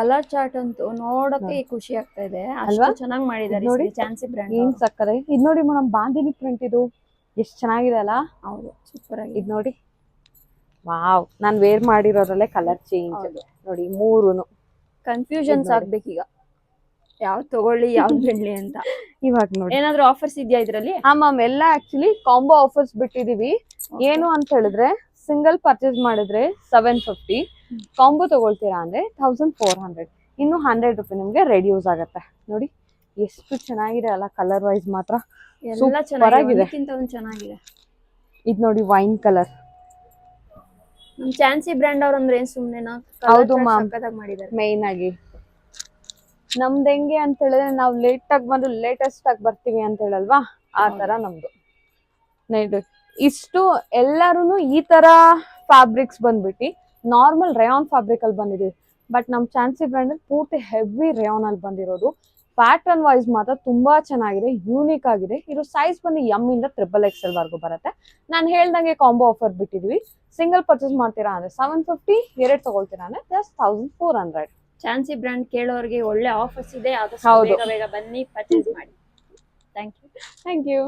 Colour chart ಅಂತೂ ನೋಡಕ್ಕೆ ಖುಷಿ ಆಗ್ತಾ ಇದೆ. ಅಷ್ಟು ಚೆನ್ನಾಗಿ ಮಾಡಿದ್ದಾರೆ ನೋಡಿ ಚಾನ್ಸಿ ಬ್ರ್ಯಾಂಡ್. ಏನ್ ಸಕ್ಕರೆ ಇದು ನೋಡಿ ಮೇಡಮ್, ಬಾಂದಿನಿ ಪ್ರಿಂಟ್ ಇದು ಎಷ್ಟು ಚೆನ್ನಾಗಿದೆ ಅಲ್ಲ. ಹೌದು, ಸೂಪರ್ ಆಗಿ. ಇದು ನೋಡಿ, ವಾವ್, ನಾನ್ ವೇರ್ ಮಾಡಿರೋದ್ರಲ್ಲೇ ಕಲರ್ ಚೇಂಜ್ ನೋಡಿ. ಮೂರುನು ಕನ್ಫ್ಯೂಷನ್ಸ್ ಆಗ್ಬೇಕೀಗ, ಯಾವ್ದು ತಗೊಳ್ಳಿ ಯಾವ್ದು ಬಿಡ್ಲಿ ಅಂತ. ಇವಾಗ ನೋಡಿ ಏನಾದ್ರೂ ಆಫರ್ಸ್ ಇದೆಯಾ ಇದ್ರಲ್ಲಿ? ಹಾ ಮ್ಯಾಮ್, ಎಲ್ಲ ಆಕ್ಚುಲಿ ಕಾಂಬೋ ಆಫರ್ಸ್ ಬಿಟ್ಟಿದೀವಿ. ಏನು ಅಂತ ಹೇಳಿದ್ರೆ, ಸಿಂಗಲ್ ಪರ್ಚೇಸ್ ಮಾಡಿದ್ರೆ 750, ಕಾಂಬೋ ತಗೊಳ್ತೀರಾ ಅಂದ್ರೆ 1400, ಇನ್ನು 100 ರೂಪಾಯಿ ನಿಮ್ಗೆ ರೆಡ್ಯೂಸ್ ಆಗುತ್ತೆ. ನೋಡಿ ಎಷ್ಟು ಚೆನ್ನಾಗಿದೆ ಅಲ್ಲ, ಕಲರ್ ವೈಸ್ ಮಾತ್ರ ಎಲ್ಲ ಚೆನ್ನಾಗಿದೆ. ಚೆನ್ನಾಗಿದೆ. ಇದು ನೋಡಿ ವೈನ್ ಕಲರ್. ನಮ್ ಚಾನ್ಸಿ ಬ್ರ್ಯಾಂಡ್ ಅವ್ರ ಅಂದ್ರೆ ಸುಮ್ನೆನಾ? ಹೌದು ಮ್ಯಾಮ್, ಮಾಡಿದ್ದಾರೆ. ಮೈನ್ ಆಗಿ ನಮ್ದು ಹೆಂಗೆ ಅಂತ ಹೇಳಿದ್ರೆ, ನಾವು ಲೇಟ್ ಆಗಿ ಬಂದು ಲೇಟೆಸ್ಟ್ ಆಗಿ ಬರ್ತೀವಿ ಅಂತ ಹೇಳಲ್ವಾ, ಆ ತರ ನಮ್ದು. ಇಷ್ಟು ಎಲ್ಲಾರು ಈ ತರ ಫ್ಯಾಬ್ರಿಕ್ಸ್ ಬಂದ್ಬಿಟ್ಟು ನಾರ್ಮಲ್ ರೇಯಾನ್ ಫ್ಯಾಬ್ರಿಕ್ ಅಲ್ಲಿ ಬಂದಿದೆ. ಬಟ್ ನಮ್ ಚಾನ್ಸಿ ಬ್ರ್ಯಾಂಡ್ ಪೂರ್ತಿ ಹೆವಿ ರೇಯಾನ್ ಅಲ್ಲಿ ಬಂದಿರೋದು. ಪ್ಯಾಟರ್ನ್ ವೈಸ್ ಮಾತ್ರ ತುಂಬಾ ಚೆನ್ನಾಗಿದೆ, ಯೂನಿಕ್ ಆಗಿದೆ. ಇದು ಸೈಜ್ ಬಂದು ಎಂ ಇಂದ XXL ವರ್ಗು ಬರುತ್ತೆ. ನಾನು ಹೇಳ್ದಂಗೆ ಕಾಂಬೋ ಆಫರ್ ಬಿಟ್ಟಿದ್ವಿ. ಸಿಂಗಲ್ ಪರ್ಚೇಸ್ ಮಾಡ್ತೀರಾ ಅಂದ್ರೆ 750, ಎರಡು ತಗೊಳ್ತೀರಾ ಅಂದ್ರೆ ಜಸ್ಟ್ 1400. ಚಾನ್ಸಿ ಬ್ರ್ಯಾಂಡ್ ಕೇಳೋರಿಗೆ ಒಳ್ಳೆ ಆಫರ್ಸ್ ಇದೆ. ಆದಷ್ಟು ಬೇಗ ಬನ್ನಿ, ಪರ್ಚೇಸ್ ಮಾಡಿ. Thank you.